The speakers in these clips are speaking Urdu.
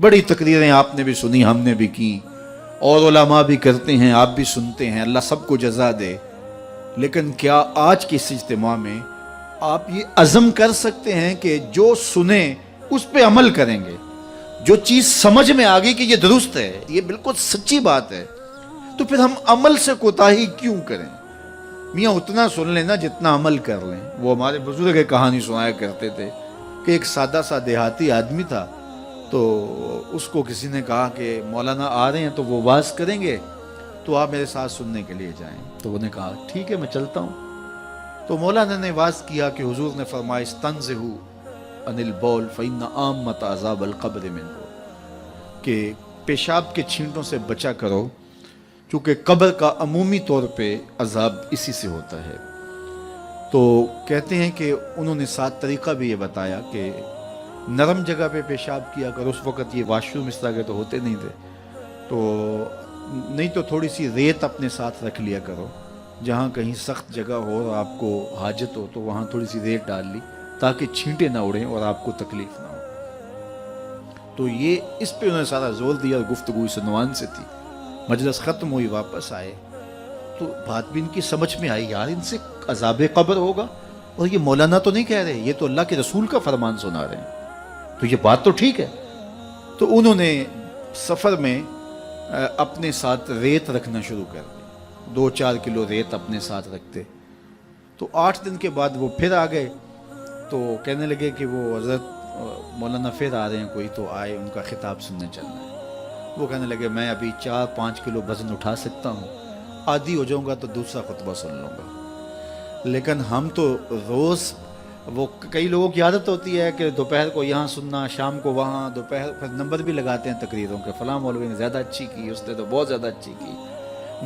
بڑی تقریریں آپ نے بھی سنی، ہم نے بھی کی، اور علماء بھی کرتے ہیں، آپ بھی سنتے ہیں، اللہ سب کو جزا دے۔ لیکن کیا آج کے اس اجتماع میں آپ یہ عزم کر سکتے ہیں کہ جو سنیں اس پہ عمل کریں گے؟ جو چیز سمجھ میں آ گئی کہ یہ درست ہے، یہ بالکل سچی بات ہے، تو پھر ہم عمل سے کوتاہی کیوں کریں؟ میاں اتنا سن لیں نا جتنا عمل کر لیں۔ وہ ہمارے بزرگ ایک کہانی سنایا کرتے تھے کہ ایک سادہ سا دیہاتی آدمی تھا، تو اس کو کسی نے کہا کہ مولانا آ رہے ہیں تو وہ واز کریں گے، تو آپ میرے ساتھ سننے کے لیے جائیں۔ تو انہوں نے کہا ٹھیک ہے میں چلتا ہوں۔ تو مولانا نے واز کیا کہ حضور نے فرمایا استنزہوا عن البول فإن عامة عذاب القبر منه، کہ پیشاب کے چھینٹوں سے بچا کرو کیونکہ قبر کا عمومی طور پہ عذاب اسی سے ہوتا ہے۔ تو کہتے ہیں کہ انہوں نے ساتھ طریقہ بھی یہ بتایا کہ نرم جگہ پہ پیشاب کیا کرو۔ اس وقت یہ واش روم اس طرح کے تو ہوتے نہیں تھے، تو نہیں تو تھوڑی سی ریت اپنے ساتھ رکھ لیا کرو، جہاں کہیں سخت جگہ ہو اور آپ کو حاجت ہو تو وہاں تھوڑی سی ریت ڈال لی تاکہ چھینٹے نہ اڑیں اور آپ کو تکلیف نہ ہو۔ تو یہ اس پہ انہوں نے سارا زور دیا، اور گفتگو اس عنوان سے تھی۔ مجلس ختم ہوئی، واپس آئے تو بات بھی ان کی سمجھ میں آئی، یار ان سے عذاب قبر ہوگا، اور یہ مولانا تو نہیں کہہ رہے، یہ تو اللہ کے رسول کا فرمان سنا رہے ہیں، تو یہ بات تو ٹھیک ہے۔ تو انہوں نے سفر میں اپنے ساتھ ریت رکھنا شروع کر دی، 2-4 کلو ریت اپنے ساتھ رکھتے۔ تو 8 دن کے بعد وہ پھر آ گئے، تو کہنے لگے کہ وہ حضرت مولانا پھر آ رہے ہیں، کوئی تو آئے، ان کا خطاب سننے چلنا ہے۔ وہ کہنے لگے میں ابھی 4-5 کلو وزن اٹھا سکتا ہوں، عادی ہو جاؤں گا تو دوسرا خطبہ سن لوں گا۔ لیکن ہم تو روز، وہ کئی لوگوں کی عادت ہوتی ہے کہ دوپہر کو یہاں سننا، شام کو وہاں، دوپہر پھر نمبر بھی لگاتے ہیں تقریروں کے، فلاں مولوی نے زیادہ اچھی کی، اس نے تو بہت زیادہ اچھی کی۔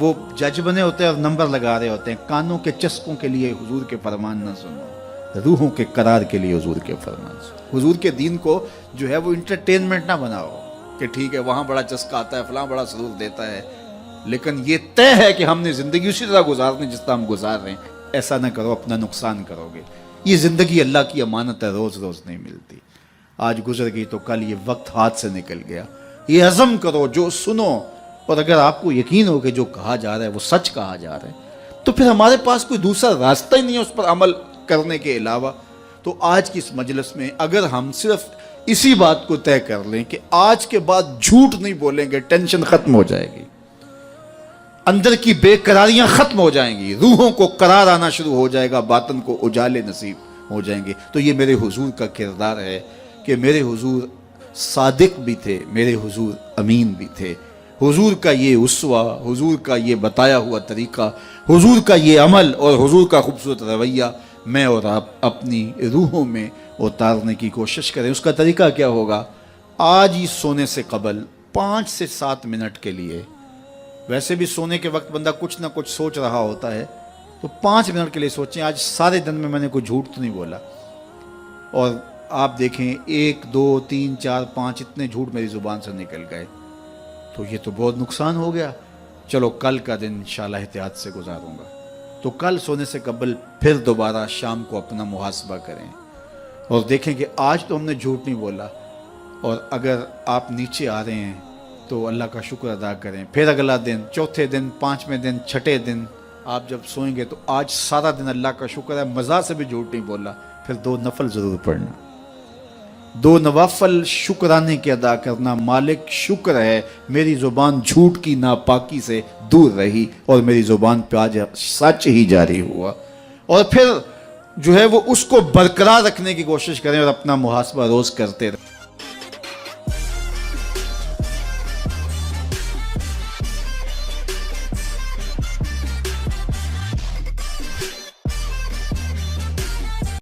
وہ جج بنے ہوتے ہیں اور نمبر لگا رہے ہوتے ہیں۔ کانوں کے چسکوں کے لیے حضور کے فرمان نہ سنو، روحوں کے قرار کے لیے حضور کے فرمان سنو۔ حضور کے دین کو جو ہے وہ انٹرٹینمنٹ نہ بناؤ کہ ٹھیک ہے وہاں بڑا چسکا آتا ہے، فلاں بڑا سرور دیتا ہے، لیکن یہ طے ہے کہ ہم نے زندگی اسی طرح گزارنی جس طرح ہم گزار رہے ہیں۔ ایسا نہ کرو، اپنا نقصان کرو گے۔ یہ زندگی اللہ کی امانت ہے، روز روز نہیں ملتی، آج گزر گئی تو کل یہ وقت ہاتھ سے نکل گیا۔ یہ عزم کرو، جو سنو، اور اگر آپ کو یقین ہو کہ جو کہا جا رہا ہے وہ سچ کہا جا رہا ہے تو پھر ہمارے پاس کوئی دوسرا راستہ ہی نہیں ہے اس پر عمل کرنے کے علاوہ۔ تو آج کی اس مجلس میں اگر ہم صرف اسی بات کو طے کر لیں کہ آج کے بعد جھوٹ نہیں بولیں گے، ٹینشن ختم ہو جائے گی، اندر کی بے قراریاں ختم ہو جائیں گی، روحوں کو قرار آنا شروع ہو جائے گا، باطن کو اجالے نصیب ہو جائیں گے۔ تو یہ میرے حضور کا کردار ہے کہ میرے حضور صادق بھی تھے، میرے حضور امین بھی تھے۔ حضور کا یہ اسوہ، حضور کا یہ بتایا ہوا طریقہ، حضور کا یہ عمل اور حضور کا خوبصورت رویہ میں اور آپ اپنی روحوں میں اتارنے کی کوشش کریں۔ اس کا طریقہ کیا ہوگا؟ آج ہی سونے سے قبل 5 سے 7 منٹ کے لیے، ویسے بھی سونے کے وقت بندہ کچھ نہ کچھ سوچ رہا ہوتا ہے، تو 5 منٹ کے لیے سوچیں آج سارے دن میں نے کوئی جھوٹ تو نہیں بولا، اور آپ دیکھیں 1 2 3 4 5 اتنے جھوٹ میری زبان سے نکل گئے، تو یہ تو بہت نقصان ہو گیا۔ چلو کل کا دن انشاءاللہ احتیاط سے گزاروں گا۔ تو کل سونے سے قبل پھر دوبارہ شام کو اپنا محاسبہ کریں اور دیکھیں کہ آج تو ہم نے جھوٹ نہیں بولا، اور اگر آپ نیچے آ رہے ہیں تو اللہ کا شکر ادا کریں۔ پھر اگلا دن، چوتھے دن، 5ویں دن، 6ٹھے دن آپ جب سوئیں گے تو آج سارا دن اللہ کا شکر ہے مزہ سے بھی جھوٹ نہیں بولا، پھر 2 نفل ضرور پڑھنا، 2 نوافل شکرانے کے ادا کرنا۔ مالک شکر ہے میری زبان جھوٹ کی ناپاکی سے دور رہی اور میری زبان پہ آج سچ ہی جاری ہوا، اور پھر جو ہے وہ اس کو برقرار رکھنے کی کوشش کریں اور اپنا محاسبہ روز کرتے رہیں۔